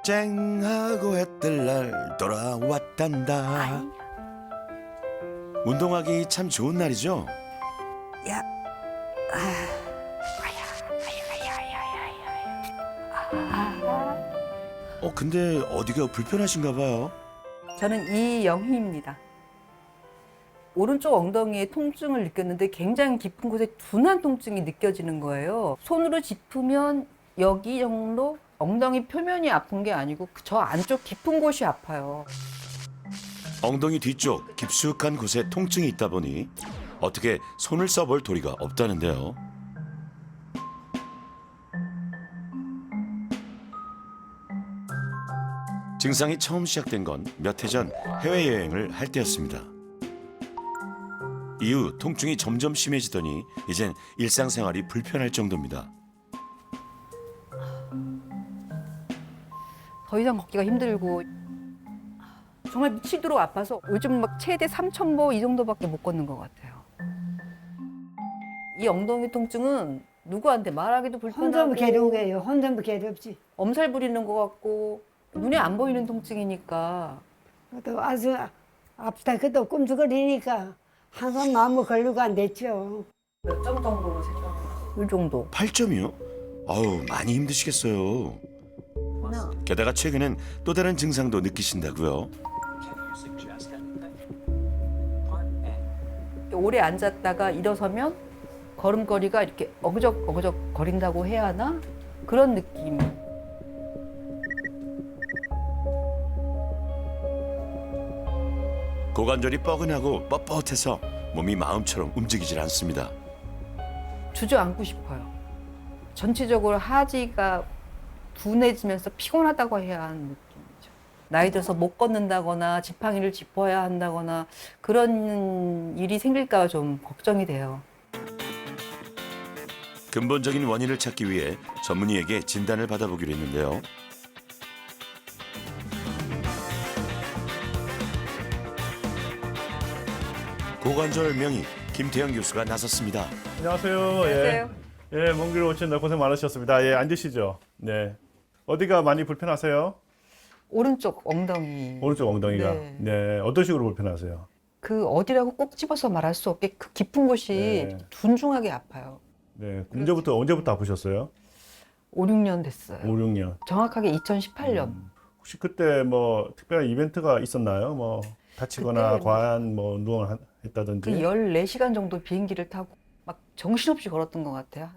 쨍하고 해뜰 날 돌아왔단다. 운동하기 참 좋은 날이죠. 야, 근데 어디가 불편하신가 봐요. 저는 이영희입니다. 오른쪽 엉덩이에 통증을 느꼈는데 굉장히 깊은 곳에 둔한 통증이 느껴지는 거예요. 손으로 짚으면 여기 정도 엉덩이 표면이 아픈 게 아니고 저 안쪽 깊은 곳이 아파요. 엉덩이 뒤쪽 깊숙한 곳에 통증이 있다 보니 어떻게 손을 써볼 도리가 없다는데요. 증상이 처음 시작된 건 몇 해 전 해외여행을 할 때였습니다. 이후 통증이 점점 심해지더니 이젠 일상생활이 불편할 정도입니다. 더 이상 걷기가 힘들고 정말 미치도록 아파서 요즘 막 최대 3,000보 이 정도밖에 못 걷는 것 같아요. 이 엉덩이 통증은 누구한테 말하기도 불편하고 혼자면 괴로운 거예요. 혼자면 괴롭지. 엄살 부리는 것 같고 눈에 안 보이는 통증이니까 또 아주 아프다. 그것도 꿈틀거리니까 항상 마음을 걸리고 안 됐죠. 몇 점 정도로 세죠? 이 정도. 8점이요? 아우 많이 힘드시겠어요. 게다가 최근엔 또 다른 증상도 느끼신다고요. 오래 앉았다가 일어서면 걸음걸이가 이렇게 어그적 거린다고 해야 하나? 그런 느낌. 고관절이 뻐근하고 뻣뻣해서 몸이 마음처럼 움직이질 않습니다. 주저앉고 싶어요. 전체적으로 하지가 둔해지면서 피곤하다고 해야 하는 느낌이죠. 나이 들어서 못 걷는다거나 지팡이를 짚어야 한다거나 그런 일이 생길까 좀 걱정이 돼요. 근본적인 원인을 찾기 위해 전문의에게 진단을 받아보기로 했는데요. 고관절 명의 김태형 교수가 나섰습니다. 안녕하세요. 안녕하세요. 예, 먼 길 오시느라 고생 많으셨습니다. 예, 앉으시죠. 네. 어디가 많이 불편하세요? 오른쪽 엉덩이. 오른쪽 엉덩이가. 네. 네. 어떤 식으로 불편하세요? 그 어디라고 꼭 집어서 말할 수 없게 그 깊은 곳이 네. 둔중하게 아파요. 네. 언제부터 아프셨어요? 5, 6년 됐어요. 5, 6년. 정확하게 2018년. 혹시 그때 뭐 특별한 이벤트가 있었나요? 뭐 다치거나 그때 과한 뭐 운동을 했다든지. 그 14시간 정도 비행기를 타고 막 정신없이 걸었던 것 같아요.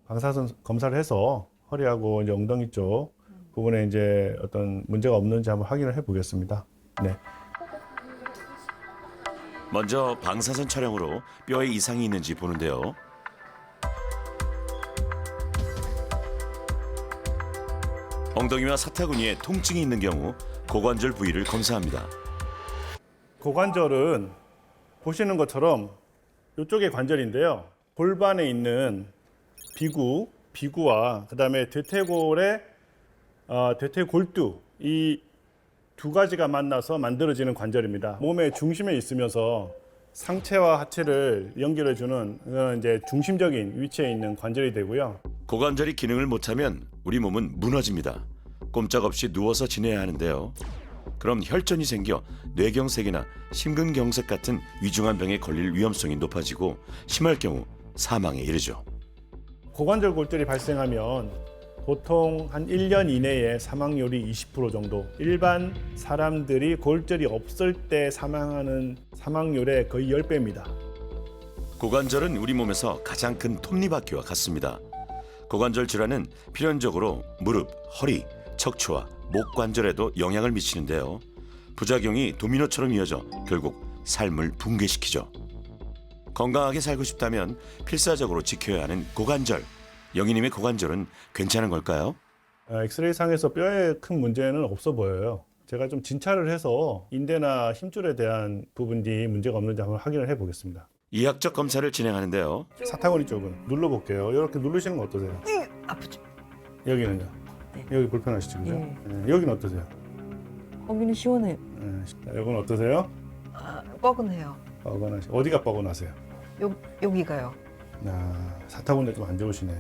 방사선 검사를 해서 허리하고 이제 엉덩이 쪽 부분에 이제 어떤 문제가 없는지 한번 확인을 해 보겠습니다. 네. 먼저 방사선 촬영으로 뼈에 이상이 있는지 보는데요. 엉덩이와 사타구니에 통증이 있는 경우 고관절 부위를 검사합니다. 고관절은 보시는 것처럼 이쪽의 관절인데요. 골반에 있는 비구와 그다음에 대퇴골두 이 두 가지가 만나서 만들어지는 관절입니다. 몸의 중심에 있으면서 상체와 하체를 연결해주는 이제 중심적인 위치에 있는 관절이 되고요. 고관절이 기능을 못하면 우리 몸은 무너집니다. 꼼짝없이 누워서 지내야 하는데요. 그럼 혈전이 생겨 뇌경색이나 심근경색 같은 위중한 병에 걸릴 위험성이 높아지고 심할 경우 사망에 이르죠. 고관절 골절이 발생하면 보통 한 1년 이내에 사망률이 20% 정도, 일반 사람들이 골절이 없을 때 사망하는 사망률의 거의 10배입니다. 고관절은 우리 몸에서 가장 큰 톱니바퀴와 같습니다. 고관절 질환은 필연적으로 무릎, 허리, 척추와 목 관절에도 영향을 미치는데요. 부작용이 도미노처럼 이어져 결국 삶을 붕괴시키죠. 건강하게 살고 싶다면 필사적으로 지켜야 하는 고관절. 영희님의 고관절은 괜찮은 걸까요? 엑스레이 상에서 뼈에 큰 문제는 없어 보여요. 제가 좀 진찰을 해서 인대나 힘줄에 대한 부분이 문제가 없는지 한번 확인을 해 보겠습니다. 이학적 검사를 진행하는데요. 사타구니 쪽은 눌러볼게요. 이렇게 누르시는 거 어떠세요? 아프죠? 여기는요? 네. 여기 불편하시죠? 그죠? 네. 네, 여기는 어떠세요? 거기는 시원해요. 자, 여기는 어떠세요? 뻐근해요. 어디가 뻐근하세요? 여기가요. 사타구니 좀 안 좋으시네.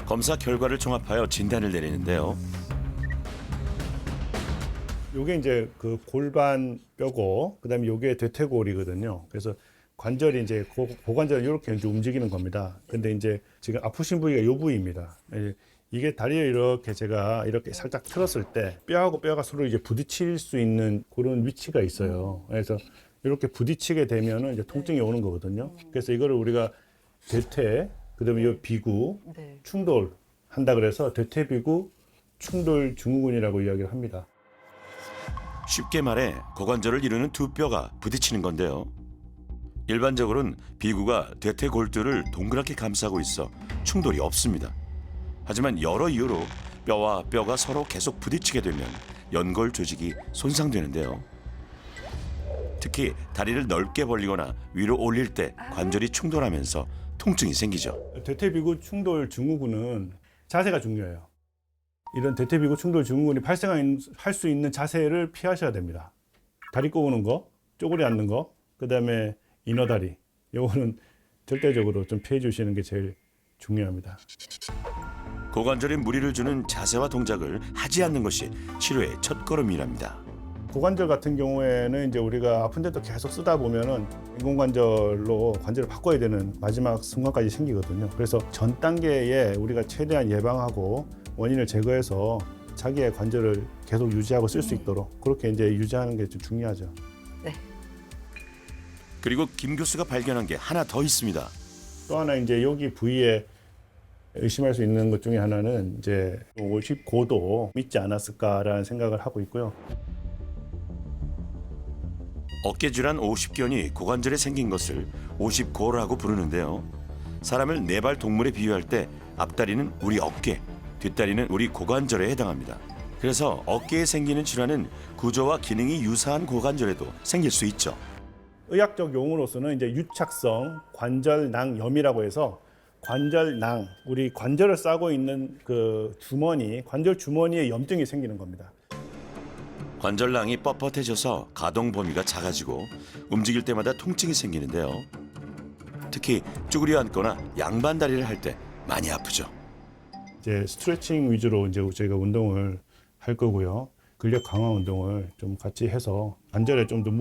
검사 결과를 종합하여 진단을 내리는데요. 요게 이제 그 골반 뼈고 그다음에 요게 대퇴골이거든요. 그래서 관절이 이제 고관절은 이렇게 이제 움직이는 겁니다. 근데 이제 지금 아프신 부위가 요 부위입니다. 이게 다리를 이렇게 제가 이렇게 살짝 틀었을 때 뼈하고 뼈가 서로 이제 부딪힐 수 있는 그런 위치가 있어요. 그래서 이렇게 부딪히게 되면은 이제 통증이 오는 거거든요. 그래서 이거를 우리가 대퇴, 그다음에 요 비구, 네. 충돌 한다 그래서 대퇴비구 충돌 증후군이라고 이야기를 합니다. 쉽게 말해 고관절을 이루는 두 뼈가 부딪히는 건데요. 일반적으로는 비구가 대퇴골두를 동그랗게 감싸고 있어 충돌이 없습니다. 하지만 여러 이유로 뼈와 뼈가 서로 계속 부딪히게 되면 연골 조직이 손상되는데요. 특히 다리를 넓게 벌리거나 위로 올릴 때 관절이 충돌하면서 통증이 생기죠. 대퇴비구 충돌 증후군은 자세가 중요해요. 이런 대퇴비구 충돌 증후군이 발생할 수 있는 자세를 피하셔야 됩니다. 다리 꼬우는 거, 쪼그리 앉는 거, 그다음에 인어다리. 요거는 절대적으로 좀 피해 주시는 게 제일 중요합니다. 고관절에 무리를 주는 자세와 동작을 하지 않는 것이 치료의 첫걸음이랍니다. 고관절 같은 경우에는 이제 우리가 아픈 데도 계속 쓰다 보면은 인공관절로 관절을 바꿔야 되는 마지막 순간까지 생기거든요. 그래서 전 단계에 우리가 최대한 예방하고 원인을 제거해서 자기의 관절을 계속 유지하고 쓸 수 있도록 그렇게 이제 유지하는 게 좀 중요하죠. 네. 그리고 김 교수가 발견한 게 하나 더 있습니다. 또 하나 이제 여기 부위에 의심할 수 있는 것 중에 하나는 이제 59도 믿지 않았을까라는 생각을 하고 있고요. 어깨 질환 50견이 고관절에 생긴 것을 50고라고 부르는데요. 사람을 네발 동물에 비유할 때 앞다리는 우리 어깨, 뒷다리는 우리 고관절에 해당합니다. 그래서 어깨에 생기는 질환은 구조와 기능이 유사한 고관절에도 생길 수 있죠. 의학적 용어로서는 이제 유착성 관절낭염이라고 해서 관절낭, 우리 관절을 싸고 있는 그 주머니, 관절 주머니에 염증이 생기는 겁니다. 관절낭이 뻣뻣해져서 가동 범위가 작아지고 움직일 때마다 통증이 생기는데요. 특히 쭈그려 앉거나 양반 다리를 할 때 많이 아프죠. 이제 스트레칭 위주로 이제 저희가 운동을 할 거고요. 근력 강화 운동을 좀 같이 해서 관절에 좀 더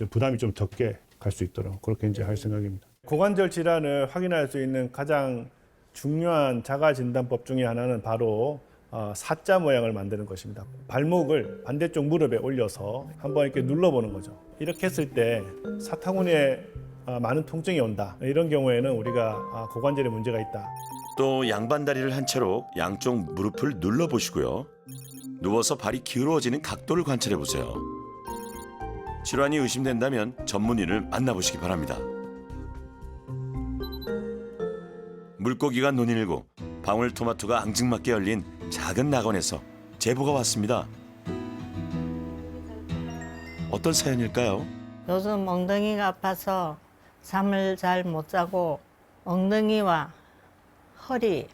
부담이 좀 적게 갈 수 있도록 그렇게 이제 할 생각입니다. 고관절 질환을 확인할 수 있는 가장 중요한 자가 진단법 중에 하나는 바로 사자 모양을 만드는 것입니다. 발목을 반대쪽 무릎에 올려서 한번 이렇게 눌러보는 거죠. 이렇게 했을 때 사타구니에 많은 통증이 온다. 이런 경우에는 우리가 고관절에 문제가 있다. 또 양반 다리를 한 채로 양쪽 무릎을 눌러보시고요. 누워서 발이 기울어지는 각도를 관찰해 보세요. 질환이 의심된다면 전문의를 만나보시기 바랍니다. 물고기가 눈이 일고 방울토마토가 앙증맞게 열린 작은 낙원에서 제보가 왔습니다. 어떤 사연일까요? 요즘 엉덩이가 아파서 잠을 잘 못 자고 엉덩이와 허리,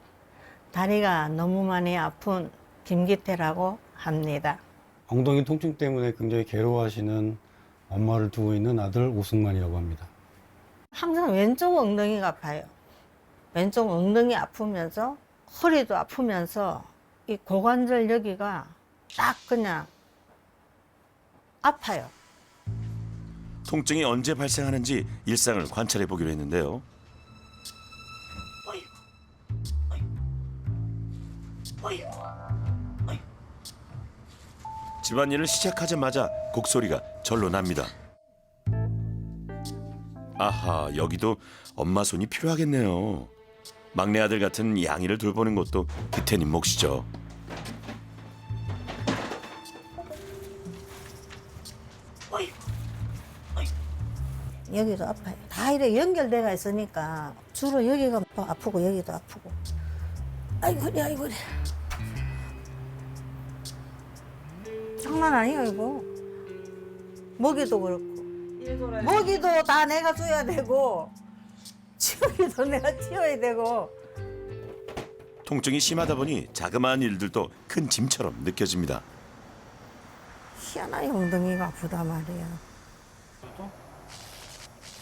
다리가 너무 많이 아픈 김기태라고 합니다. 엉덩이 통증 때문에 굉장히 괴로워하시는 엄마를 두고 있는 아들 오승만이라고 합니다. 항상 왼쪽 엉덩이가 아파요. 왼쪽 엉덩이 아프면서 허리도 아프면서 이 고관절 여기가 딱 그냥 아파요. 통증이 언제 발생하는지 일상을 관찰해 보기로 했는데요. 집안일을 시작하자마자 곡소리가 절로 납니다. 아하, 여기도 엄마 손이 필요하겠네요. 막내 아들 같은 양이를 돌보는 것도 기태님 몫이죠. 여기도 아파요. 다 이렇게 연결돼가 있으니까 주로 여기가 아프고 여기도 아프고. 아이고리 아이고리. 장난 아니에요 이거. 먹이도 그렇고. 먹이도 다 내가 줘야 되고 치우기도 내가 치워야 되고. 통증이 심하다 보니 자그마한 일들도 큰 짐처럼 느껴집니다. 희한하게 엉덩이가 아프다 말이야.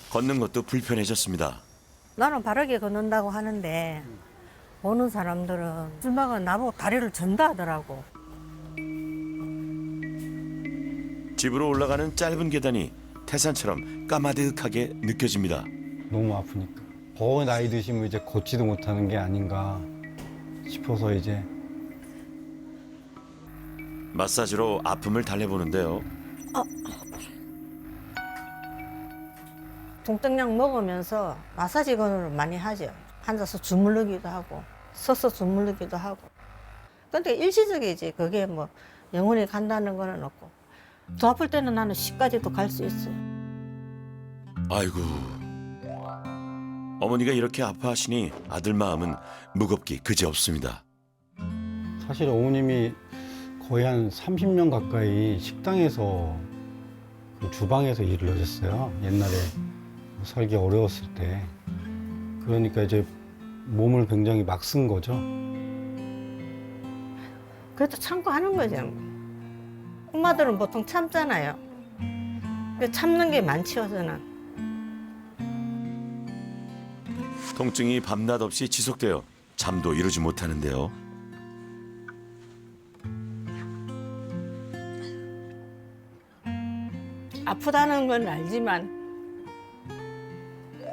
걷는 것도 불편해졌습니다. 나는 바르게 걷는다고 하는데 보는 사람들은 아줌마가 나보고 다리를 전다 하더라고. 집으로 올라가는 짧은 계단이 태산처럼 까마득하게 느껴집니다. 너무 아프니까. 더 나이 드시면 이제 걷지도 못하는 게 아닌가 싶어서 이제 마사지로 아픔을 달래보는데요. 중증약 먹으면서 마사지건을 많이 하죠. 앉아서 주물르기도 하고 서서 주물르기도 하고. 근데 일시적이지. 그게 뭐 영원히 간다는 거는 없고. 더 아플 때는 나는 시까지도 갈 수 있어요. 아이고. 어머니가 이렇게 아파하시니 아들 마음은 무겁기 그지없습니다. 사실 어머님이 거의 한 30년 가까이 식당에서 그 주방에서 일을 하셨어요. 옛날에 살기 어려웠을 때. 그러니까 이제 몸을 굉장히 막 쓴 거죠. 그래도 참고 하는 거죠. 엄마들은 보통 참잖아요. 근데 참는 게 많지요, 저는. 통증이 밤낮 없이 지속되어 잠도 이루지 못하는데요. 아프다는 건 알지만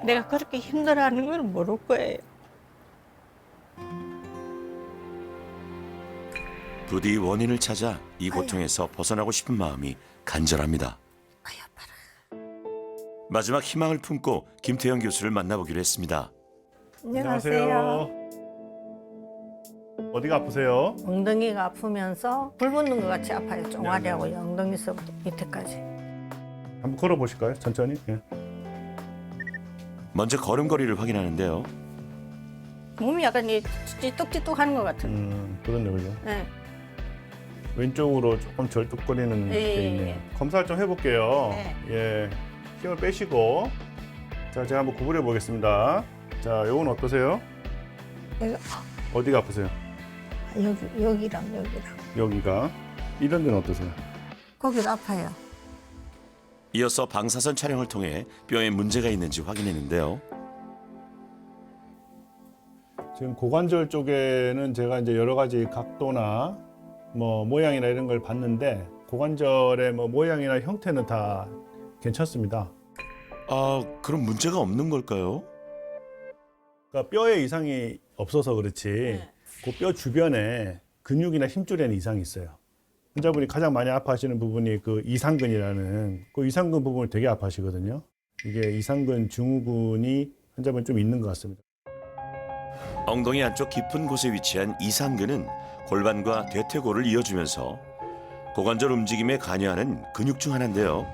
내가 그렇게 힘들어하는 건 모를 거예요. 부디 원인을 찾아 이 고통에서 벗어나고 싶은 마음이 간절합니다. 마지막 희망을 품고 김태형 교수를 만나보기로 했습니다. 안녕하세요. 어디가 아프세요? 엉덩이가 아프면서 불 붙는 것 같이 아파요. 종아리하고 엉덩이서부터 밑에까지. 한번 걸어보실까요? 천천히. 예. 먼저 걸음걸이를 확인하는데요. 몸이 약간 찌뚝찌뚝하는 것 같은. 그렇네요, 그죠? 네. 왼쪽으로 조금 절뚝거리는 예, 게 예, 있네요. 예. 검사를 좀 해볼게요. 네. 예, 힘을 빼시고, 자, 제가 한번 구부려 보겠습니다. 자, 요건 어떠세요? 여기, 어디가 아프세요? 여기랑 여기가. 이런 데는 어떠세요? 거기도 아파요. 이어서 방사선 촬영을 통해 뼈에 문제가 있는지 확인했는데요. 지금 고관절 쪽에는 제가 이제 여러 가지 각도나 뭐 모양이나 이런 걸 봤는데 고관절의 뭐 모양이나 형태는 다 괜찮습니다. 아, 그럼 문제가 없는 걸까요? 그러니까 뼈에 이상이 없어서 그렇지 그 뼈 주변에 근육이나 힘줄에는 이상이 있어요. 환자분이 가장 많이 아파하시는 부분이 그 이상근이라는 그 이상근 부분을 되게 아파하시거든요. 이게 이상근 증후군이 환자분 좀 있는 것 같습니다. 엉덩이 안쪽 깊은 곳에 위치한 이상근은 골반과 대퇴골을 이어주면서 고관절 움직임에 관여하는 근육 중 하나인데요.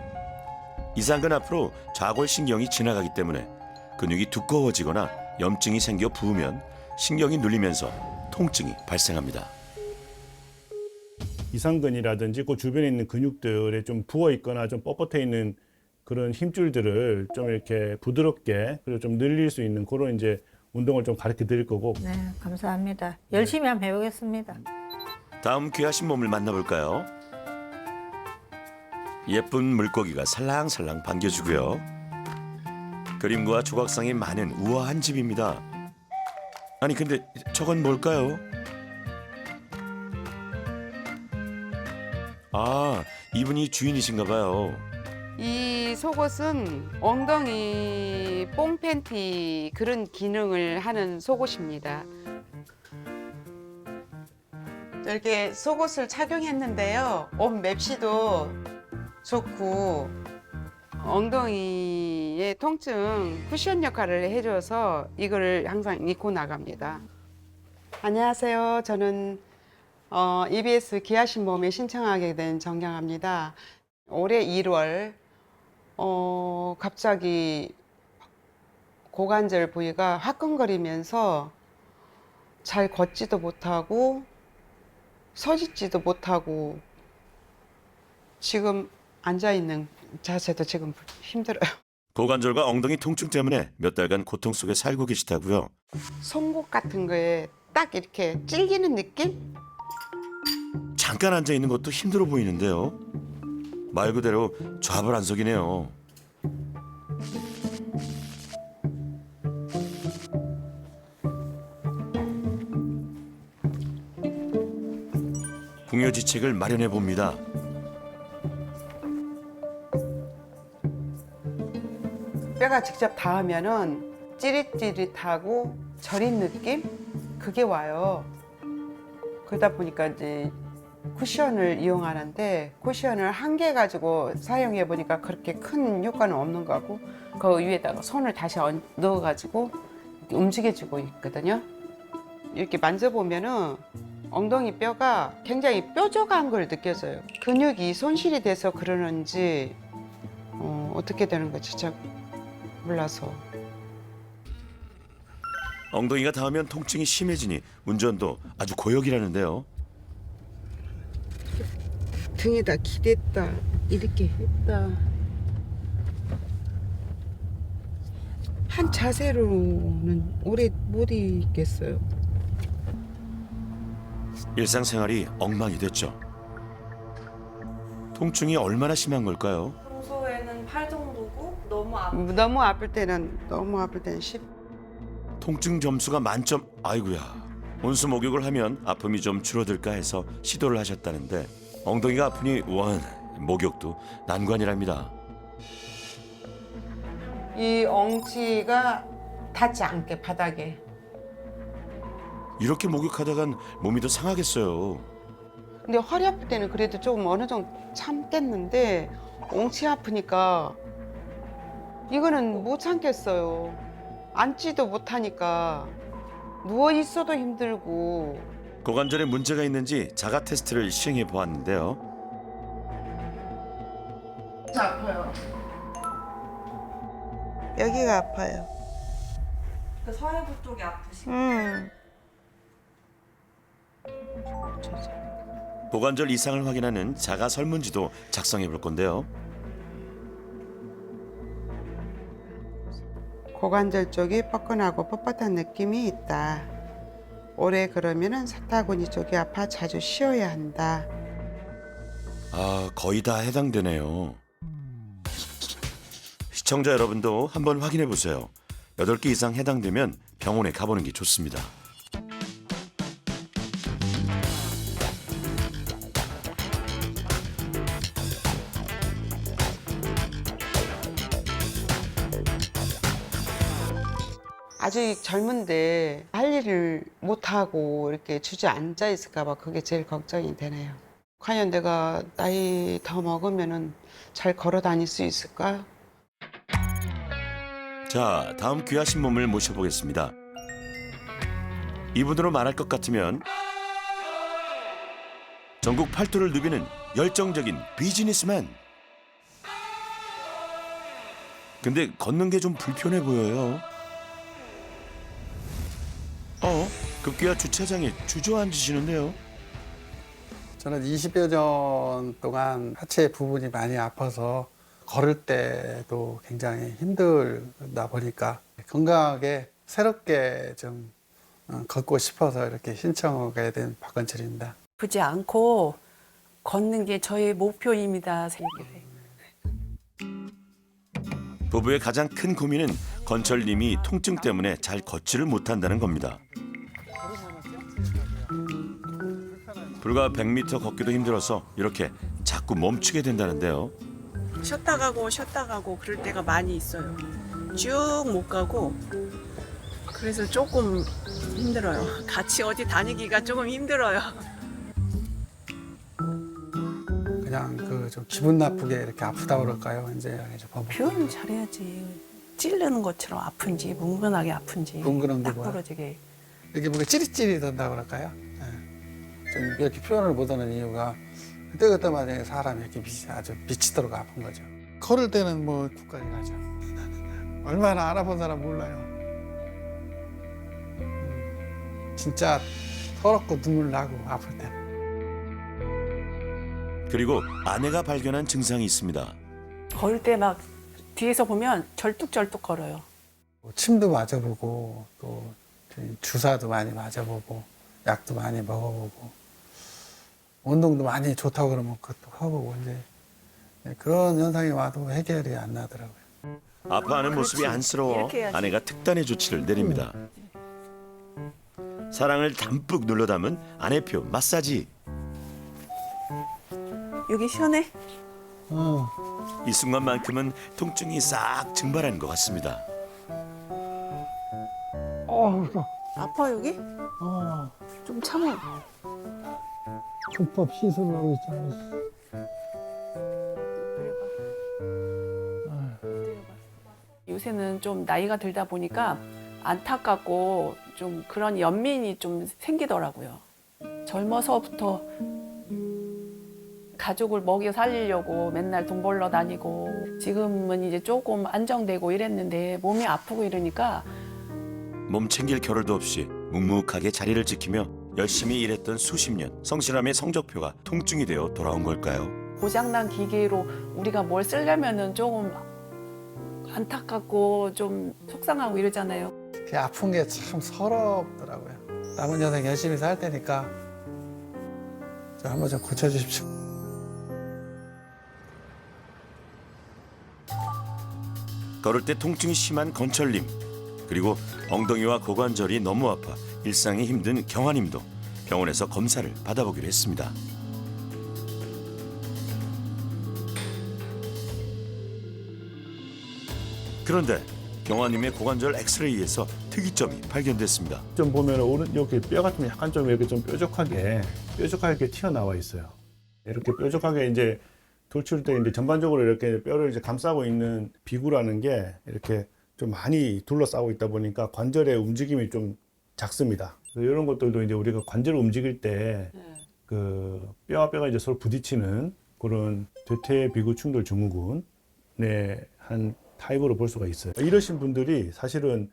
이상근 앞으로 좌골신경이 지나가기 때문에 근육이 두꺼워지거나 염증이 생겨 부으면 신경이 눌리면서 통증이 발생합니다. 이상근이라든지 그 주변에 있는 근육들에 좀 부어 있거나 좀 뻣뻣해 있는 그런 힘줄들을 좀 이렇게 부드럽게 그리고 좀 늘릴 수 있는 그런 이제 운동을 좀 가르쳐 드릴 거고. 네, 감사합니다. 열심히 한번 해보겠습니다. 다음 귀하신 몸을 만나볼까요? 예쁜 물고기가 살랑살랑 반겨주고요. 그림과 조각상이 많은 우아한 집입니다. 아니 근데 저건 뭘까요? 아, 이분이 주인이신가 봐요. 이 속옷은 엉덩이 뽕 팬티 그런 기능을 하는 속옷입니다. 이렇게 속옷을 착용했는데요. 옷 맵시도 좋고 엉덩이의 통증 쿠션 역할을 해줘서 이거를 항상 입고 나갑니다. 안녕하세요. 저는 EBS 귀하신 몸에 신청하게 된 정경아입니다. 올해 1월 갑자기 고관절 부위가 화끈거리면서 잘 걷지도 못하고 서짓지도 못하고 지금 앉아있는 자세도 지금 힘들어요. 고관절과 엉덩이 통증 때문에 몇 달간 고통 속에 살고 계시다고요. 송곳 같은 거에 딱 이렇게 찔기는 느낌? 잠깐 앉아 있는 것도 힘들어 보이는데요. 말 그대로 좌불안석이네요. 궁여지책을 마련해 봅니다. 뼈가 직접 닿으면은 찌릿찌릿하고 저린 느낌? 그게 와요. 그러다 보니까 이제 쿠션을 이용하는데 쿠션을 한 개 가지고 사용해 보니까 그렇게 큰 효과는 없는 거고 그 위에다가 손을 다시 넣어가지고 이렇게 움직여주고 있거든요. 이렇게 만져보면은 엉덩이 뼈가 굉장히 뾰족한 걸 느껴져요. 근육이 손실이 돼서 그러는지 어떻게 되는 건지 잘 몰라서. 엉덩이가 닿으면 통증이 심해지니 운전도 아주 고역이라는데요. 등에다 기댔다 이렇게 했다. 한 자세로는 오래 못 있겠어요. 일상생활이 엉망이 됐죠. 통증이 얼마나 심한 걸까요? 평소에는 8 정도고 너무 아플 때는 10. 통증 점수가 만점. 아이고야. 온수 목욕을 하면 아픔이 좀 줄어들까 해서 시도를 하셨다는데 엉덩이가 아프니 원 목욕도 난관이랍니다. 이 엉치가 닿지 않게 바닥에. 이렇게 목욕하다간 몸이 더 상하겠어요. 근데 허리 아플 때는 그래도 조금 어느 정도 참겠는데 엉치 아프니까 이거는 못 참겠어요. 앉지도 못하니까 누워 있어도 힘들고. 고관절에 문제가 있는지 자가 테스트를 시행해 보았는데요. 아파요. 여기가 아파요. 그 서해부 쪽이 아프시고 고관절 이상을 확인하는 자가 설문지도 작성해 볼 건데요. 고관절 쪽이 뻐근하고 뻣뻣한 느낌이 있다. 오래 그러면은 사타구니 쪽이 아파 자주 쉬어야 한다. 아, 거의 다 해당되네요. 시청자 여러분도 한번 확인해 보세요. 8개 이상 해당되면 병원에 가보는 게 좋습니다. 아직 젊은데 할 일을 못하고 이렇게 주저앉아 있을까 봐 그게 제일 걱정이 되네요. 과연 내가 나이 더 먹으면은 잘 걸어 다닐 수 있을까? 자, 다음 귀하신 몸을 모셔보겠습니다. 이분으로 말할 것 같으면 전국 팔도를 누비는 열정적인 비즈니스맨. 근데 걷는 게 좀 불편해 보여요. 급기야 주차장에 주저앉으시는데요. 저는 20여 년 동안 하체 부분이 많이 아파서 걸을 때도 굉장히 힘들다 보니까 건강하게 새롭게 좀 걷고 싶어서 이렇게 신청하게 된 박건철입니다. 아프지 않고 걷는 게 저의 목표입니다. 부부의 가장 큰 고민은 건철님이 통증 때문에 잘 걷지를 못한다는 겁니다. 불과 100m 걷기도 힘들어서 이렇게 자꾸 멈추게 된다는데요. 쉬었다 가고 그럴 때가 많이 있어요. 쭉 못 가고 그래서 조금 힘들어요. 같이 어디 다니기가 조금 힘들어요. 그냥 그 좀 기분 나쁘게 이렇게 아프다 그럴까요? 이제 버벅. 표현 잘해야지. 찌르는 것처럼 아픈지 뭉근하게 아픈지 뭉근한 게 딱 뭐야? 부러지게. 이렇게 뭔가 찌릿찌릿한다 그럴까요? 좀 이렇게 표현을 못하는 이유가 그때마다 사람이 이렇게 아주 미치도록 아픈 거죠. 걸을 때는 뭐 국까지 가죠. 얼마나 알아본 사람 몰라요. 진짜 서럽고 눈물 나고 아플 때. 그리고 아내가 발견한 증상이 있습니다. 걸을 때 막 뒤에서 보면 절뚝절뚝 걸어요. 침도 맞아보고 또 주사도 많이 맞아보고 약도 많이 먹어보고 운동도 많이 좋다고 그러면 그것도 해보고 이제 그런 현상이 와도 해결이 안 나더라고요. 아파하는 모습이 안쓰러워 이렇게 해야지. 아내가 특단의 조치를 내립니다. 사랑을 담뿍 눌러 담은 아내표 마사지. 여기 시원해? 어. 이 순간만큼은 통증이 싹 증발하는 것 같습니다. 아파 여기? 좀 참아. 불법 시술을 하고 있잖아. 요새는 좀 나이가 들다 보니까 안타깝고 좀 그런 연민이 좀 생기더라고요. 젊어서부터 가족을 먹여 살리려고 맨날 돈 벌러 다니고 지금은 이제 조금 안정되고 이랬는데 몸이 아프고 이러니까 몸 챙길 겨를도 없이 묵묵하게 자리를 지키며 열심히 일했던 수십 년 성실함의 성적표가 통증이 되어 돌아온 걸까요? 고장난 기계로 우리가 뭘 쓰려면은 조금 안타깝고 좀 속상하고 이러잖아요. 그 아픈 게 참 서럽더라고요. 남은 여생 열심히 살 테니까 저 한번 좀 고쳐주십시오. 걸을 때 통증이 심한 건철님, 그리고 엉덩이와 고관절이 너무 아파 일상이 힘든 경아님도 병원에서 검사를 받아보기로 했습니다. 그런데 경아님의 고관절 엑스레이에서 특이점이 발견됐습니다. 좀 보면 오른 여기 뼈가 좀 약간 좀 이렇게 좀 뾰족하게 튀어나와 있어요. 이렇게 뾰족하게 이제 돌출 때 이제 전반적으로 이렇게 뼈를 이제 감싸고 있는 비구라는 게 이렇게 좀 많이 둘러싸고 있다 보니까 관절의 움직임이 좀 작습니다. 이런 것들도 이제 우리가 관절을 움직일 때 그 뼈와 뼈가 이제 서로 부딪히는 그런 대퇴 비구 충돌 증후군의 한 타입으로 볼 수가 있어요. 이러신 분들이 사실은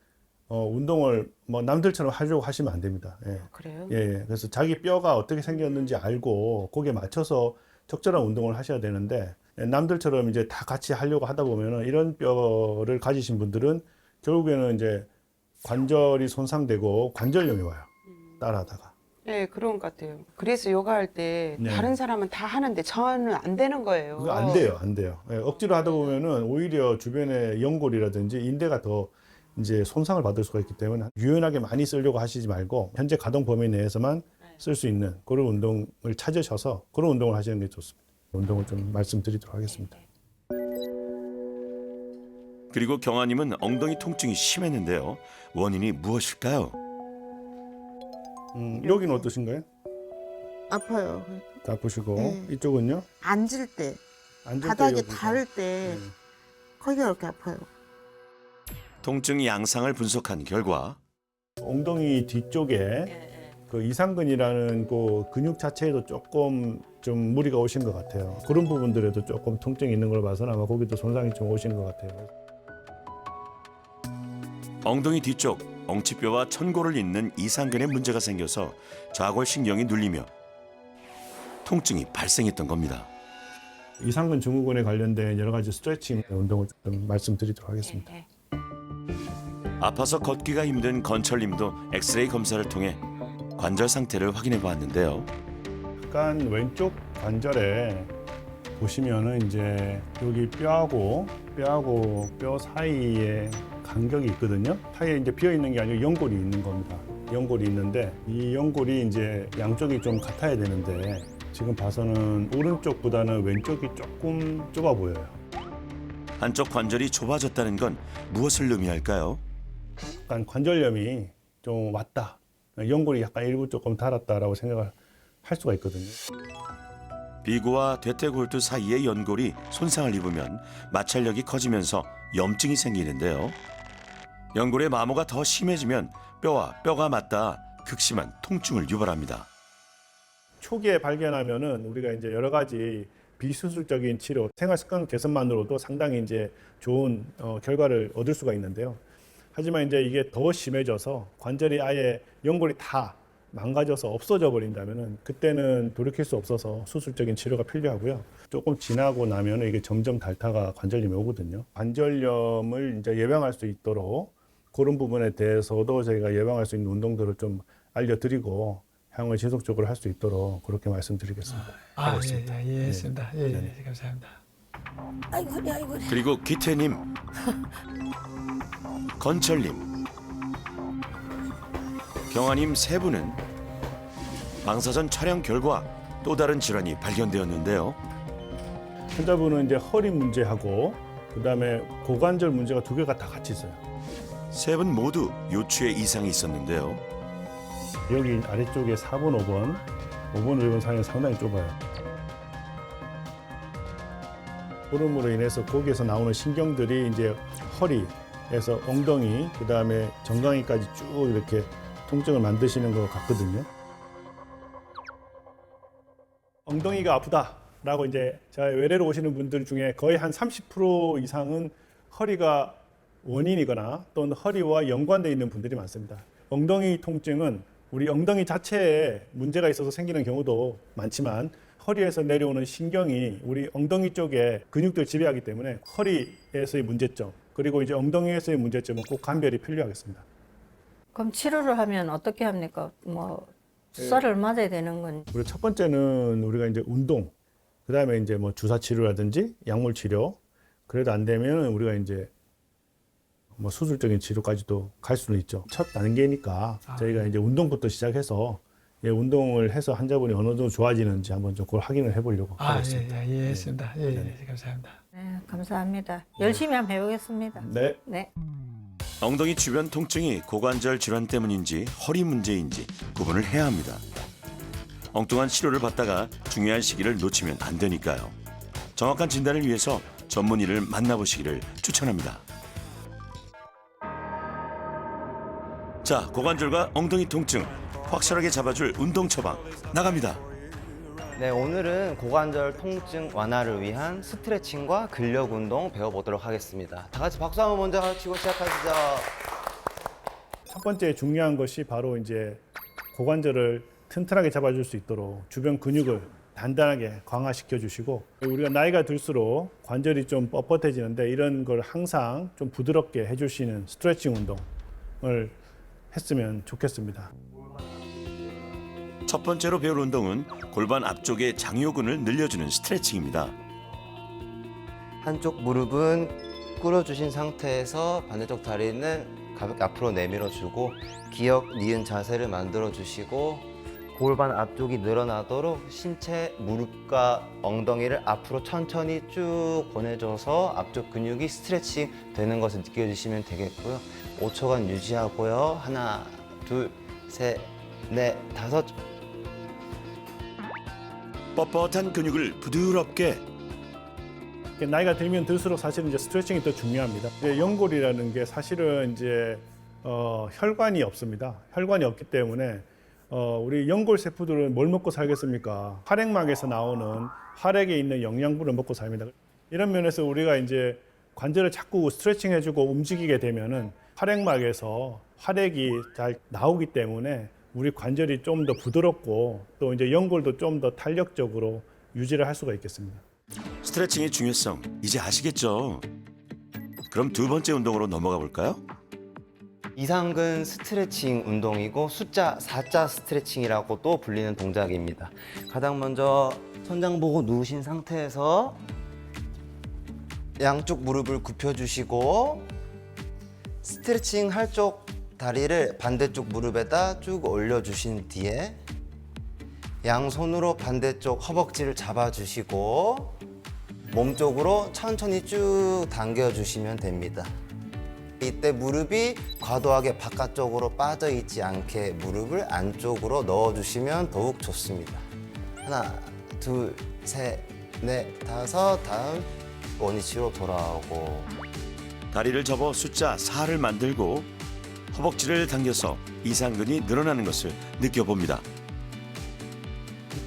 운동을 뭐 남들처럼 하려고 하시면 안 됩니다. 예. 그래요? 예. 그래서 자기 뼈가 어떻게 생겼는지 알고 거기에 맞춰서 적절한 운동을 하셔야 되는데 남들처럼 이제 다 같이 하려고 하다 보면은 이런 뼈를 가지신 분들은 결국에는 이제 관절이 손상되고 관절염이 와요. 따라하다가. 네, 그런 것 같아요. 그래서 요가 할 때 네. 다른 사람은 다 하는데 저는 안 되는 거예요. 그거 안 돼요, 안 돼요. 예, 억지로 하다 보면은 오히려 주변의 연골이라든지 인대가 더 이제 손상을 받을 수가 있기 때문에 유연하게 많이 쓰려고 하시지 말고 현재 가동 범위 내에서만 쓸 수 있는 그런 운동을 찾으셔서 그런 운동을 하시는 게 좋습니다. 운동을 좀 말씀드리도록 하겠습니다. 그리고 경아님은 엉덩이 통증이 심했는데요. 원인이 무엇일까요? 여기는 어떠신가요? 아파요. 아프시고 네. 이쪽은요? 앉을 때, 앉을 때 바닥에 여기가. 닿을 때 거기가 이렇게 아파요. 통증 양상을 분석한 결과 엉덩이 뒤쪽에 그 이상근이라는 그 근육 자체에도 조금 좀 무리가 오신 것 같아요. 그런 부분들에도 조금 통증이 있는 걸 봐서는 아마 거기도 손상이 좀 오신 것 같아요. 엉덩이 뒤쪽 엉치뼈와 천골을 잇는 이상근에 문제가 생겨서 좌골신경이 눌리며 통증이 발생했던 겁니다. 이상근 증후군에 관련된 여러 가지 스트레칭 운동을 좀 말씀드리도록 하겠습니다. 아파서 걷기가 힘든 건철님도 엑스레이 검사를 통해 관절 상태를 확인해 보았는데요. 약간 왼쪽 관절에 보시면은 이제 여기 뼈하고 뼈 사이에 간격이 있거든요. 사이에 이제 비어 있는 게 아니고 연골이 있는 겁니다. 연골이 있는데 이 연골이 이제 양쪽이 좀 같아야 되는데 지금 봐서는 오른쪽보다는 왼쪽이 조금 좁아 보여요. 한쪽 관절이 좁아졌다는 건 무엇을 의미할까요? 약간 관절염이 좀 왔다. 연골이 약간 일부 조금 닳았다라고 생각을 할 수가 있거든요. 비구와 대퇴골두 사이의 연골이 손상을 입으면 마찰력이 커지면서 염증이 생기는데요. 연골의 마모가 더 심해지면 뼈와 뼈가 맞닿아 극심한 통증을 유발합니다. 초기에 발견하면은 우리가 이제 여러 가지 비수술적인 치료, 생활 습관 개선만으로도 상당히 이제 좋은 결과를 얻을 수가 있는데요. 하지만 이제 이게 더 심해져서 관절이 아예 연골이 다 망가져서 없어져 버린다면은 그때는 돌이킬 수 없어서 수술적인 치료가 필요하고요. 조금 지나고 나면은 이게 점점 닳다가 관절염이 오거든요. 관절염을 이제 예방할 수 있도록 그런 부분에 대해서도 저희가 예방할 수 있는 운동들을 좀 알려드리고 향후 지속적으로 할 수 있도록 그렇게 말씀드리겠습니다. 예, 이해했습니다. 예, 감사합니다. 아이고, 아이고. 그리고 기태님, 건철님, 경아님 세 분은 방사선 촬영 결과 또 다른 질환이 발견되었는데요. 환자분은 이제 허리 문제하고 그다음에 고관절 문제가 두 개가 다 같이 있어요. 세 분 모두 요추에 이상이 있었는데요. 여기 아래쪽에 4번, 5번, 5번, 5번 사이는 상당히 좁아요. 호르몬으로 인해서 거기에서 나오는 신경들이 이제 허리에서 엉덩이, 그다음에 정강이까지 쭉 이렇게 통증을 만드시는 것 같거든요. 엉덩이가 아프다라고 이제 외래로 오시는 분들 중에 거의 한 30% 이상은 허리가 원인이거나 또는 허리와 연관되어 있는 분들이 많습니다. 엉덩이 통증은 우리 엉덩이 자체에 문제가 있어서 생기는 경우도 많지만 허리에서 내려오는 신경이 우리 엉덩이 쪽에 근육들 지배하기 때문에 허리에서의 문제점 그리고 이제 엉덩이에서의 문제점은 꼭 감별이 필요하겠습니다. 그럼 치료를 하면 어떻게 합니까? 뭐 주사를 맞아야 되는 건 우리 첫 번째는 우리가 이제 운동, 그다음에 이제 뭐 주사 치료라든지 약물 치료, 그래도 안 되면 우리가 이제 뭐 수술적인 치료까지도 갈 수는 있죠. 첫 단계니까 저희가 이제 운동부터 시작해서 운동을 해서 환자분이 어느 정도 좋아지는지 한번 좀 그걸 확인을 해보려고 하겠습니다. 이해했습니다. 감사합니다. 네, 감사합니다. 열심히 한번 해보겠습니다. 네. 네. 엉덩이 주변 통증이 고관절 질환 때문인지 허리 문제인지 구분을 해야 합니다. 엉뚱한 치료를 받다가 중요한 시기를 놓치면 안 되니까요. 정확한 진단을 위해서 전문의를 만나보시기를 추천합니다. 자, 고관절과 엉덩이 통증 확실하게 잡아줄 운동 처방 나갑니다. 네, 오늘은 고관절 통증 완화를 위한 스트레칭과 근력 운동 배워보도록 하겠습니다. 다 같이 박수 한번 먼저 치고 시작하시죠. 첫 번째 중요한 것이 바로 이제 고관절을 튼튼하게 잡아줄 수 있도록 주변 근육을 단단하게 강화시켜 주시고, 우리가 나이가 들수록 관절이 좀 뻣뻣해지는데 이런 걸 항상 좀 부드럽게 해주시는 스트레칭 운동을 했으면 좋겠습니다. 첫 번째로 배울 운동은 골반 앞쪽의 장요근을 늘려주는 스트레칭입니다. 한쪽 무릎은 꿇어주신 상태에서 반대쪽 다리는 가볍게 앞으로 내밀어주고 기역, 니은 자세를 만들어주시고 골반 앞쪽이 늘어나도록 신체 무릎과 엉덩이를 앞으로 천천히 쭉 보내줘서 앞쪽 근육이 스트레칭 되는 것을 느껴주시면 되겠고요. 5초간 유지하고요. 하나, 둘, 셋, 넷, 다섯. 뻣뻣한 근육을 부드럽게. 나이가 들면 들수록 사실은 이제 스트레칭이 더 중요합니다. 이제 연골이라는 게 사실은 이제 혈관이 없습니다. 혈관이 없기 때문에 우리 연골 세포들은 뭘 먹고 살겠습니까? 활액막에서 나오는 활액에 있는 영양분을 먹고 삽니다. 이런 면에서 우리가 이제 관절을 자꾸 스트레칭 해주고 움직이게 되면은 활액막에서 활액이 잘 나오기 때문에 우리 관절이 좀 더 부드럽고 또 이제 연골도 좀 더 탄력적으로 유지를 할 수가 있겠습니다. 스트레칭의 중요성 이제 아시겠죠? 그럼 두 번째 운동으로 넘어가 볼까요? 이상근 스트레칭 운동이고 숫자 4자 스트레칭이라고도 불리는 동작입니다. 가장 먼저 천장 보고 누우신 상태에서 양쪽 무릎을 굽혀주시고 스트레칭 할 쪽 다리를 반대쪽 무릎에다 쭉 올려주신 뒤에 양손으로 반대쪽 허벅지를 잡아주시고 몸쪽으로 천천히 쭉 당겨주시면 됩니다. 이때 무릎이 과도하게 바깥쪽으로 빠져있지 않게 무릎을 안쪽으로 넣어주시면 더욱 좋습니다. 하나, 둘, 셋, 넷, 다섯, 다음 원위치로 돌아오고 다리를 접어 숫자 4를 만들고 허벅지를 당겨서 이상근이 늘어나는 것을 느껴봅니다.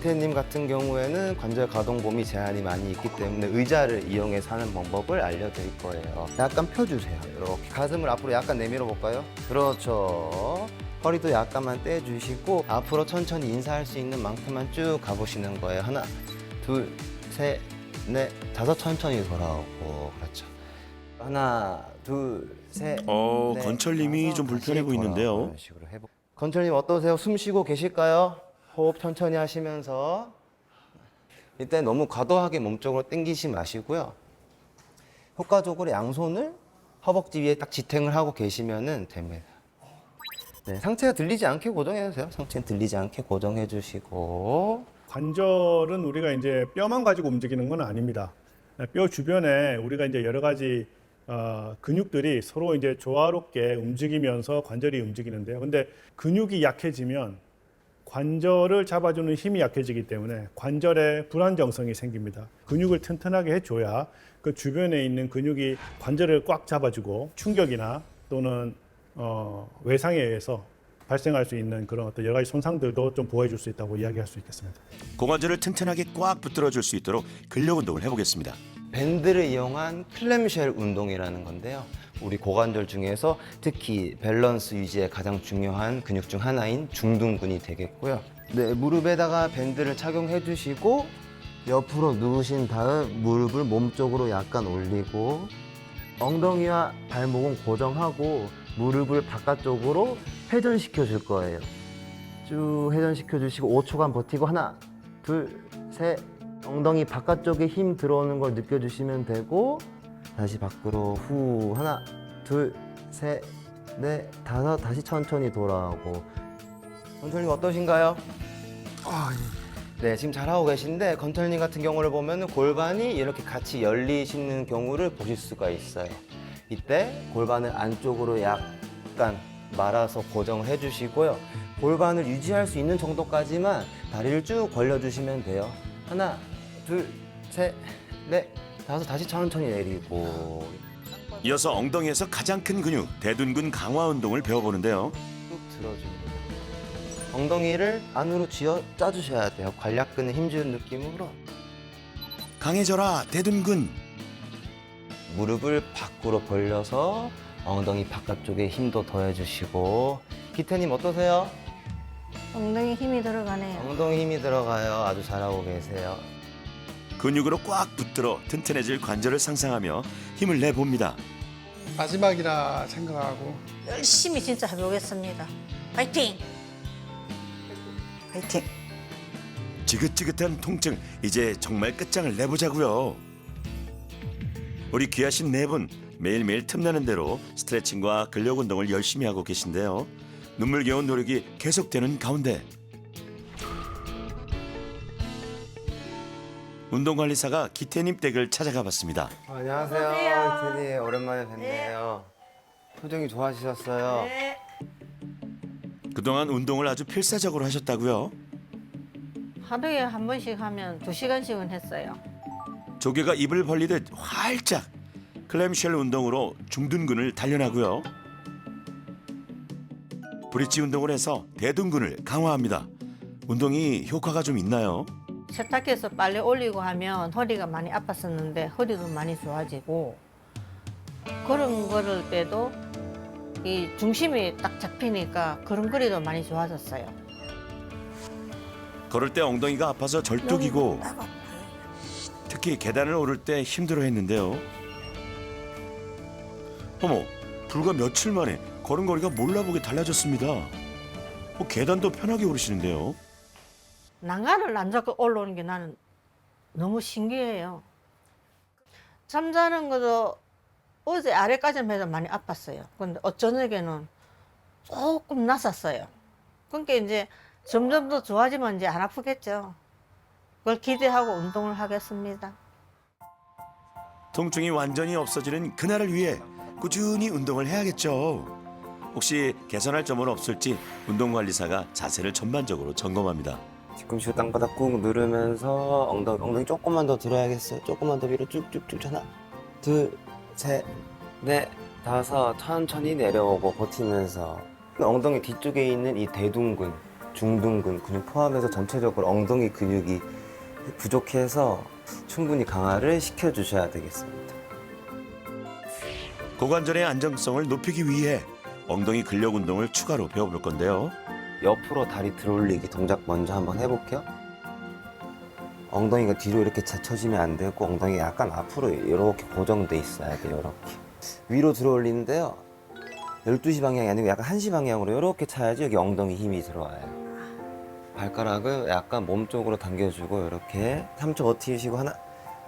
이태님 같은 경우에는 관절 가동 범위 제한이 많이 있기 때문에 의자를 이용해서 하는 방법을 알려드릴 거예요. 약간 펴주세요. 이렇게 가슴을 앞으로 약간 내밀어 볼까요? 그렇죠. 허리도 약간만 떼주시고 앞으로 천천히 인사할 수 있는 만큼만 쭉 가보시는 거예요. 하나, 둘, 셋, 넷, 다섯. 천천히 돌아오고. 그렇죠. 하나, 둘, 셋, 넷, 건철님이 다섯, 좀 불편해 다시 보이는데요. 돌아오고. 이런 식으로 해보. 건철님 어떠세요? 숨 쉬고 계실까요? 호흡 천천히 하시면서 이때 너무 과도하게 몸쪽으로 당기지 마시고요. 효과적으로 양손을 허벅지 위에 딱 지탱을 하고 계시면 됩니다. 네, 상체가 들리지 않게 고정해 주세요. 상체는 들리지 않게 고정해 주시고 관절은 우리가 이제 뼈만 가지고 움직이는 건 아닙니다. 뼈 주변에 우리가 이제 여러 가지 근육들이 서로 이제 조화롭게 움직이면서 관절이 움직이는데요. 근데 근육이 약해지면 관절을 잡아주는 힘이 약해지기 때문에 관절에 불안정성이 생깁니다. 근육을 튼튼하게 해줘야 그 주변에 있는 근육이 관절을 꽉 잡아주고 충격이나 또는 외상에 의해서 발생할 수 있는 그런 어떤 여러 가지 손상들도 좀 보호해 줄 수 있다고 이야기할 수 있겠습니다. 고관절을 튼튼하게 꽉 붙들어 줄 수 있도록 근력 운동을 해보겠습니다. 밴드를 이용한 클램쉘 운동이라는 건데요. 우리 고관절 중에서 특히 밸런스 유지에 가장 중요한 근육 중 하나인 중둔근이 되겠고요. 네, 무릎에다가 밴드를 착용해 주시고 옆으로 누우신 다음 무릎을 몸쪽으로 약간 올리고 엉덩이와 발목은 고정하고 무릎을 바깥쪽으로 회전시켜 줄 거예요. 쭉 회전시켜 주시고 5초간 버티고 하나, 둘, 셋. 엉덩이 바깥쪽에 힘 들어오는 걸 느껴주시면 되고 다시 밖으로 후 하나, 둘, 셋, 넷, 다섯. 다시 천천히 돌아오고. 건철님 어떠신가요? 네, 지금 잘하고 계신데 건철님 같은 경우를 보면 골반이 이렇게 같이 열리시는 경우를 보실 수가 있어요. 이때 골반을 안쪽으로 약간 말아서 고정을 해주시고요. 골반을 유지할 수 있는 정도까지만 다리를 쭉 벌려주시면 돼요. 하나, 둘, 셋, 넷, 다섯. 다시 천천히 내리고. 이어서 엉덩이에서 가장 큰 근육 대둔근 강화 운동을 배워보는데요. 쭉 들어줍니다. 엉덩이를 안으로 쥐어 짜주셔야 돼요. 관략근에 힘주는 느낌으로. 강해져라 대둔근. 무릎을 밖으로 벌려서 엉덩이 바깥쪽에 힘도 더해주시고. 기태님 어떠세요? 엉덩이 힘이 들어가네요. 엉덩이 힘이 들어가요. 아주 잘하고 계세요. 근육으로 꽉 붙들어 튼튼해질 관절을 상상하며 힘을 내봅니다. 마지막이라 생각하고 열심히 진짜 해보겠습니다. 파이팅! 파이팅. 지긋지긋한 통증 이제 정말 끝장을 내보자고요. 우리 귀하신 네 분 매일매일 틈나는 대로 스트레칭과 근력 운동을 열심히 하고 계신데요. 눈물겨운 노력이 계속되는 가운데 운동관리사가 기태님 댁을 찾아가 봤습니다. 안녕하세요. 기태님 오랜만에 뵙네요. 표정이 좋아지셨어요. 그동안 운동을 아주 필사적으로 하셨다고요? 하루에 한 번씩 하면 2시간씩은 했어요. 조개가 입을 벌리듯 활짝 클램쉘 운동으로 중둔근을 단련하고요. 브릿지 운동을 해서 대둔근을 강화합니다. 운동이 효과가 좀 있나요? 세탁기에서 빨래 올리고 하면 허리가 많이 아팠었는데 허리도 많이 좋아지고 그런 거를 때도 이 중심이 딱 잡히니까 걸음걸이도 많이 좋아졌어요. 걸을 때 엉덩이가 아파서 절뚝이고 특히 계단을 오를 때 힘들어했는데요. 어머, 불과 며칠 만에 걸음걸이가 몰라보게 달라졌습니다. 계단도 편하게 오르시는데요. 난간을 안 잡고 올라오는 게 나는 너무 신기해요. 잠자는 것도 어제 아래까지만 해도 많이 아팠어요. 근데 어저녁에는 조금 났었어요. 그러니까 이제 점점 더 좋아지면 이제 안 아프겠죠. 그걸 기대하고 운동을 하겠습니다. 통증이 완전히 없어지는 그날을 위해 꾸준히 운동을 해야겠죠. 혹시 개선할 점은 없을지 운동관리사가 자세를 전반적으로 점검합니다. 뒤꿈치로 땅바닥 꾹 누르면서 엉덩이 조금만 더 들어야겠어요. 조금만 더 위로 쭉쭉쭉. 하나, 둘, 셋, 넷, 다섯. 천천히 내려오고 버티면서 엉덩이 뒤쪽에 있는 이 대둔근, 중둔근 근육 포함해서 전체적으로 엉덩이 근육이 부족해서 충분히 강화를 시켜주셔야 되겠습니다. 고관절의 안정성을 높이기 위해 엉덩이 근력 운동을 추가로 배워볼 건데요. 옆으로 다리 들어올리기 동작 먼저 한번 해볼게요. 엉덩이가 뒤로 이렇게 제쳐지면 안 되고 엉덩이가 약간 앞으로 이렇게 고정돼 있어야 돼요. 이렇게 위로 들어올리는데요. 12시 방향이 아니고 약간 1시 방향으로 이렇게 차야지 여기 엉덩이 힘이 들어와요. 발가락을 약간 몸쪽으로 당겨주고 이렇게 3초 버티시고 하나,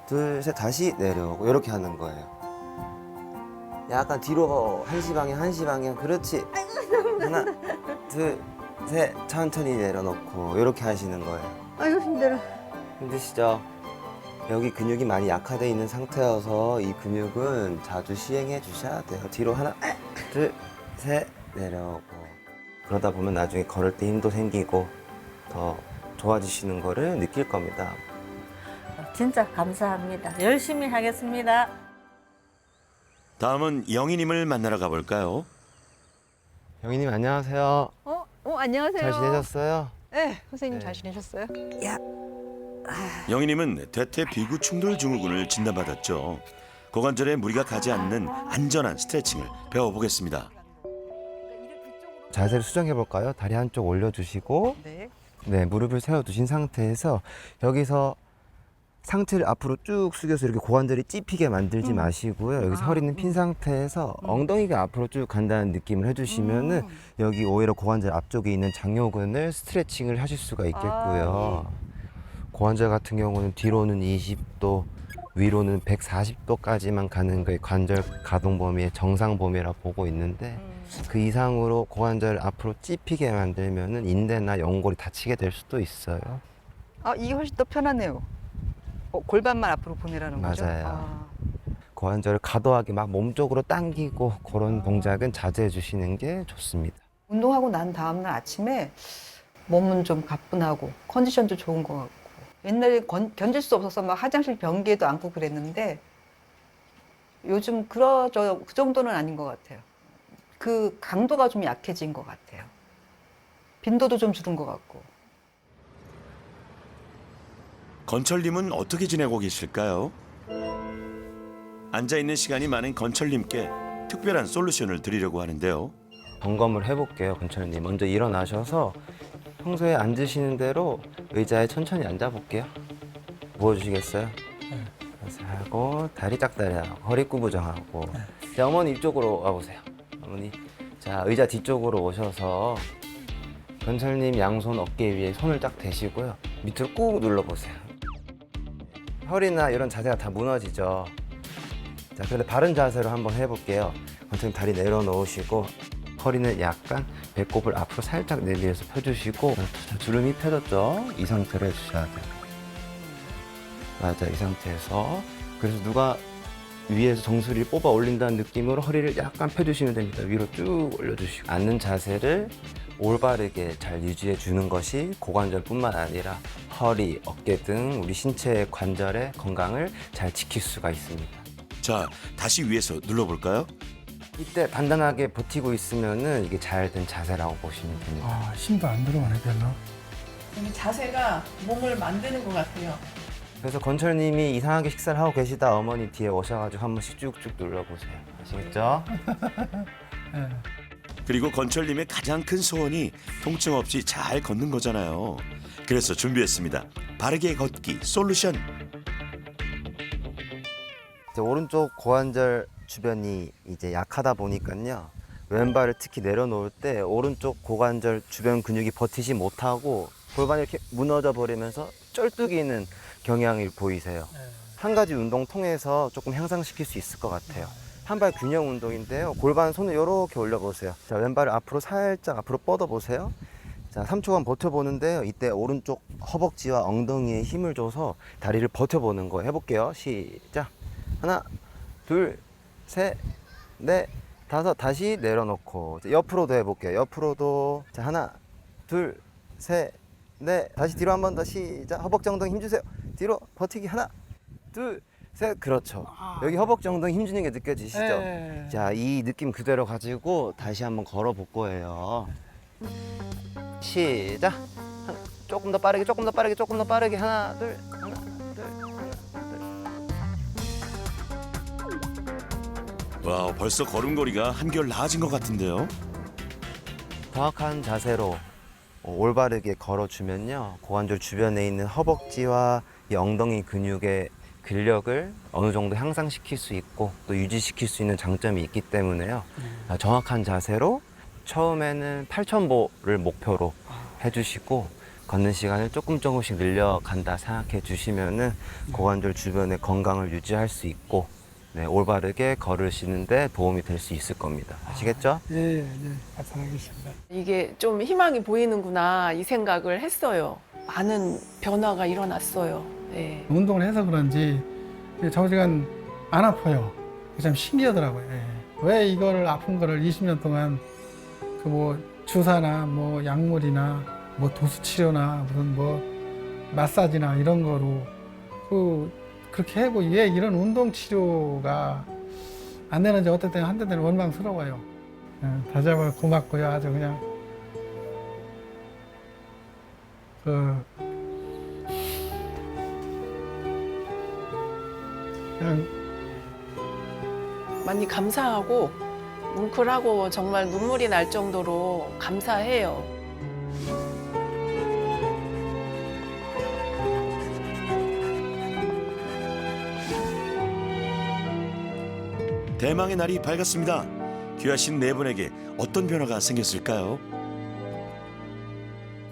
둘, 셋. 다시 내려오고 이렇게 하는 거예요. 약간 뒤로 1시 방향. 그렇지. 하나, 둘, 셋. 천천히 내려놓고 이렇게 하시는 거예요. 아이고 힘들어. 힘드시죠? 여기 근육이 많이 약화되어 있는 상태여서 이 근육은 자주 시행해 주셔야 돼요. 뒤로 하나, 둘, 셋 내려오고. 그러다 보면 나중에 걸을 때 힘도 생기고 더 좋아지시는 거를 느낄 겁니다. 진짜 감사합니다. 열심히 하겠습니다. 다음은 영희님을 만나러 가볼까요? 영희님 안녕하세요. 안녕하세요. 잘 지내셨어요? 네, 선생님 네. 잘 지내셨어요? 영희님은 대퇴 비구 충돌 증후군을 진단받았죠. 고관절에 무리가 가지 않는 안전한 스트레칭을 배워보겠습니다. 자세를 수정해 볼까요? 다리 한쪽 올려주시고 네. 네, 무릎을 세워두신 상태에서 여기서 상체를 앞으로 쭉 숙여서 이렇게 고관절이 찝히게 만들지 마시고요. 여기서 허리는 핀 상태에서 엉덩이가 앞으로 쭉 간다는 느낌을 해주시면은 여기 오히려 고관절 앞쪽에 있는 장요근을 스트레칭을 하실 수가 있겠고요. 고관절 같은 경우는 뒤로는 20도, 위로는 140도까지만 가는 게 관절 가동 범위의 정상 범위라 보고 있는데 그 이상으로 고관절 앞으로 찝히게 만들면은 인대나 연골이 다치게 될 수도 있어요. 이게 훨씬 더 편하네요. 골반만 앞으로 보내라는 거죠? 맞아요. 고관절을 과도하게 막 몸쪽으로 당기고 그런 동작은 자제해 주시는 게 좋습니다. 운동하고 난 다음날 아침에 몸은 좀 가뿐하고 컨디션도 좋은 것 같고 옛날에 견딜 수 없어서 막 화장실 변기에도 앉고 그랬는데 요즘 그 정도는 아닌 것 같아요. 그 강도가 좀 약해진 것 같아요. 빈도도 좀 줄은 것 같고. 건철님은 어떻게 지내고 계실까요? 앉아있는 시간이 많은 건철님께 특별한 솔루션을 드리려고 하는데요. 점검을 해볼게요, 건철님. 먼저 일어나셔서 평소에 앉으시는 대로 의자에 천천히 앉아볼게요. 누워주시겠어요? 그래서 하고 다리 짝다리하고 허리 구부정하고. 자, 어머니 이쪽으로 와보세요. 어머니, 자 의자 뒤쪽으로 오셔서 건철님 양손 어깨 위에 손을 딱 대시고요. 밑으로 꾹 눌러보세요. 허리나 이런 자세가 다 무너지죠. 자, 그런데 바른 자세로 한번 해볼게요. 건철님 다리 내려놓으시고 허리는 약간 배꼽을 앞으로 살짝 내비해서 펴주시고 자, 주름이 펴졌죠? 이 상태로 해주셔야 돼요. 맞아, 이 상태에서. 그래서 누가 위에서 정수리를 뽑아 올린다는 느낌으로 허리를 약간 펴주시면 됩니다. 위로 쭉 올려주시고 앉는 자세를 올바르게 잘 유지해 주는 것이 고관절뿐만 아니라 허리, 어깨 등 우리 신체 관절의 건강을 잘 지킬 수가 있습니다. 자, 다시 위에서 눌러볼까요? 이때 단단하게 버티고 있으면은 이게 잘 된 자세라고 보시면 됩니다. 힘도 안 들어가네 별로. 자세가 몸을 만드는 것 같아요. 그래서 건철님이 이상하게 식사를 하고 계시다 어머니 뒤에 오셔가지고 한 번씩 쭉쭉 눌러보세요. 아시겠죠? 그리고 건철님의 가장 큰 소원이 통증 없이 잘 걷는 거잖아요. 그래서 준비했습니다. 바르게 걷기 솔루션. 이제 오른쪽 고관절 주변이 이제 약하다 보니까요. 왼발을 특히 내려놓을 때 오른쪽 고관절 주변 근육이 버티지 못하고 골반이 이렇게 무너져 버리면서 쩔뚝이는 경향이 보이세요. 한 가지 운동 통해서 조금 향상시킬 수 있을 것 같아요. 한 발 균형 운동인데요. 골반 손을 이렇게 올려보세요. 자, 왼발을 앞으로 살짝 앞으로 뻗어보세요. 자, 3초간 버텨보는데요. 이때 오른쪽 허벅지와 엉덩이에 힘을 줘서 다리를 버텨보는 거 해볼게요. 시작. 하나, 둘, 셋, 넷, 다섯. 다시 내려놓고 옆으로도 해볼게요. 옆으로도. 자, 하나, 둘, 셋, 넷. 다시 뒤로 한 번 더. 시작. 허벅지 엉덩이 힘 주세요. 뒤로 버티기. 하나, 둘, 셋. 그렇죠. 여기 허벅지 엉덩이 힘 주는 게 느껴지시죠? 자, 이 느낌 그대로 가지고 다시 한번 걸어 볼 거예요. 시작. 조금 더 빠르게, 조금 더 빠르게, 조금 더 빠르게. 하나, 둘, 하나, 둘, 하나, 둘. 와, 벌써 걸음걸이가 한결 나아진 것 같은데요. 정확한 자세로 올바르게 걸어주면요. 고관절 주변에 있는 허벅지와 이 엉덩이 근육의 근력을 어느 정도 향상시킬 수 있고 또 유지시킬 수 있는 장점이 있기 때문에요. 정확한 자세로 처음에는 8,000보를 목표로 해주시고 걷는 시간을 조금씩 늘려간다 생각해 주시면은 고관절 주변의 건강을 유지할 수 있고 네, 올바르게 걸으시는데 도움이 될 수 있을 겁니다. 아시겠죠? 네, 알겠습니다. 이게 좀 희망이 보이는구나 이 생각을 했어요. 많은 변화가 일어났어요. 네. 운동을 해서 그런지 정시간 안 아파요. 참 신기하더라고요. 예. 왜 이걸 아픈 거를 20년 동안 그 뭐 주사나 뭐 약물이나 뭐 도수 치료나 무슨 뭐 마사지나 이런 거로 그렇게 하고 왜 이런 운동 치료가 안 되는지 어떨 때는 한때 되는 원망스러워요. 예, 다시 한번 고맙고요. 아주 그냥 그냥 많이 감사하고 뭉클하고 정말 눈물이 날 정도로 감사해요. 대망의 날이 밝았습니다. 귀하신 네 분에게 어떤 변화가 생겼을까요?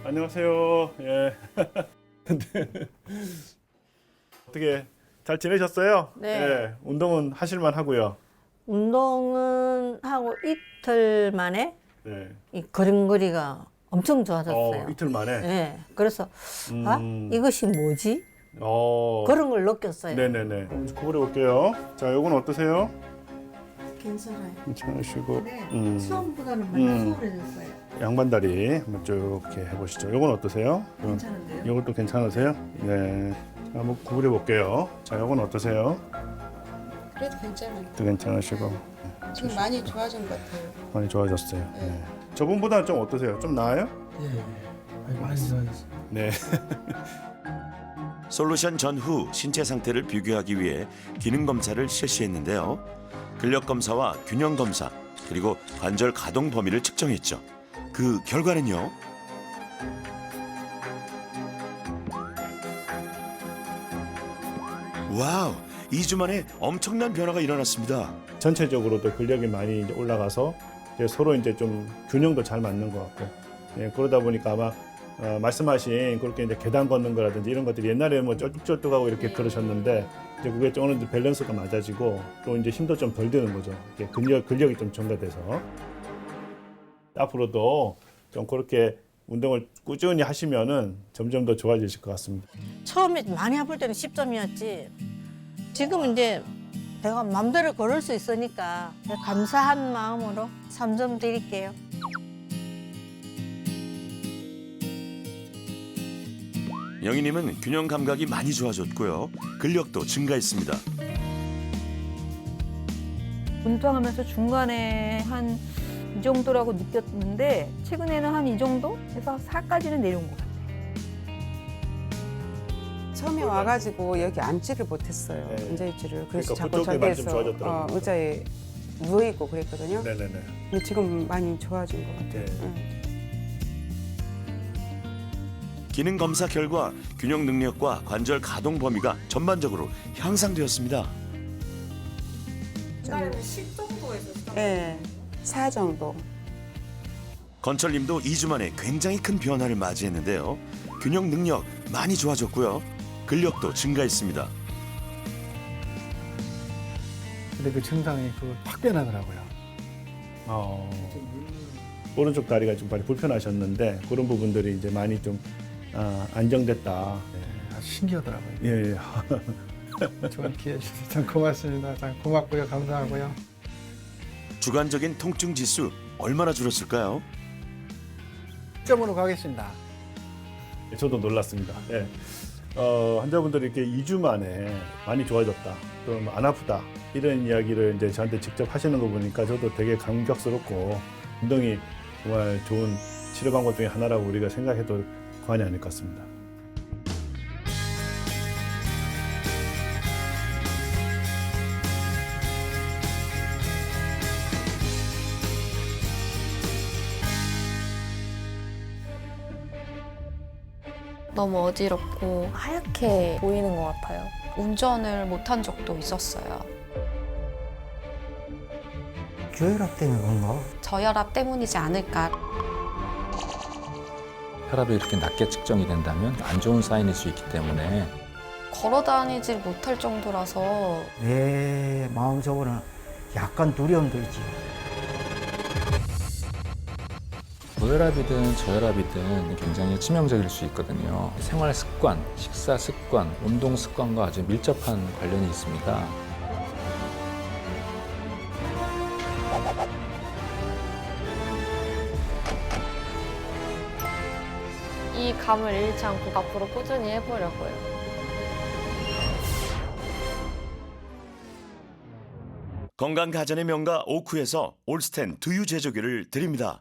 안녕하세요. 예. 어떻게 잘 지내셨어요? 네. 예. 운동은 하실만 하고요. 운동은 하고 이틀 만에 네. 이 걸음걸이가 엄청 좋아졌어요. 이틀 만에. 네. 그래서 아 이것이 뭐지? 그런 걸 느꼈어요. 네네네. 구부려 볼게요. 자, 요건 어떠세요? 괜찮아요. 괜찮으시고. 네. 처음보다는 많이 수월해졌어요. 양반다리 한번 쭉 이렇게 해보시죠. 요건 어떠세요? 괜찮은데요? 요것도 괜찮으세요? 네. 자, 한번 구부려 볼게요. 자, 요건 어떠세요? 그래도 괜찮아요. 또 괜찮으시고. 지금 많이 좋아진 것 같아요. 많이 좋아졌어요. 네. 저번보다는 좀 어떠세요? 좀 나아요? 예, 많이 좋아졌어요. 네. 솔루션 전후 신체 상태를 비교하기 위해 기능 검사를 실시했는데요. 근력 검사와 균형 검사 그리고 관절 가동 범위를 측정했죠. 그 결과는요. 와우, 2주 만에 엄청난 변화가 일어났습니다. 전체적으로도 근력이 많이 이제 올라가서 이제 서로 이제 좀 균형도 잘 맞는 것 같고, 예, 그러다 보니까 아마 말씀하신 그렇게 이제 계단 걷는 거라든지 이런 것들이 옛날에 뭐 쩔뚝쩔뚝하고 이렇게 그러셨는데 이제 그게 좀 어느 정도 밸런스가 맞아지고 또 이제 힘도 좀 덜 드는 거죠. 이렇게 근력이 좀 증가돼서 앞으로도 좀 그렇게 운동을 꾸준히 하시면은 점점 더 좋아지실 것 같습니다. 처음에 많이 아플 때는 10점이었지. 지금 이제 내가 마음대로 걸을 수 있으니까 감사한 마음으로 3점 드릴게요. 영희님은 균형 감각이 많이 좋아졌고요. 근력도 증가했습니다. 운동하면서 중간에 한 이 정도라고 느꼈는데 최근에는 한 이 정도 해서 4까지는 내려온 것 같아요. 처음에 와가지고 여기 앉지를 못했어요. 네. 앉아있지를. 그래서 그러니까 자꾸 그쪽에만 좀 저기에서 좋아졌더라고요. 의자에 누워있고 그랬거든요. 네네네. 근데 지금 많이 좋아진 것 같아요. 네. 기능 검사 결과 균형 능력과 관절 가동 범위가 전반적으로 향상되었습니다. 옛날에는 10 정도였었어요. 네, 4 정도. 건철님도 2주 만에 굉장히 큰 변화를 맞이했는데요. 균형 능력 많이 좋아졌고요. 근력도 증가했습니다. 근데 그 증상이 확 변하더라고요. 오른쪽 다리가 좀 많이 불편하셨는데 그런 부분들이 이제 많이 좀 안정됐다. 아주 신기하더라고요. 예. 좋은 기회 주셔서 참 고맙습니다. 참 고맙고요. 감사하고요. 주관적인 통증 지수 얼마나 줄었을까요? 10점으로 가겠습니다. 저도 놀랐습니다. 예. 환자분들이 이렇게 2주 만에 많이 좋아졌다, 또 안 아프다 이런 이야기를 이제 저한테 직접 하시는 거 보니까 저도 되게 감격스럽고 운동이 정말 좋은 치료 방법 중에 하나라고 우리가 생각해도 과언이 아닐 것 같습니다. 너무 어지럽고 하얗게 보이는 것 같아요. 운전을 못한 적도 있었어요. 저혈압 때문에 그런가? 저혈압 때문이지 않을까. 혈압이 이렇게 낮게 측정이 된다면 안 좋은 사인일 수 있기 때문에 걸어 다니질 못할 정도라서 내 마음속으로는 약간 두려움도 있지. 고혈압이든 저혈압이든 굉장히 치명적일 수 있거든요. 생활 습관, 식사 습관, 운동 습관과 아주 밀접한 관련이 있습니다. 이 감을 잃지 않고 앞으로 꾸준히 해보려고요. 건강 가전의 명가 오쿠에서 올스텐 두유 제조기를 드립니다.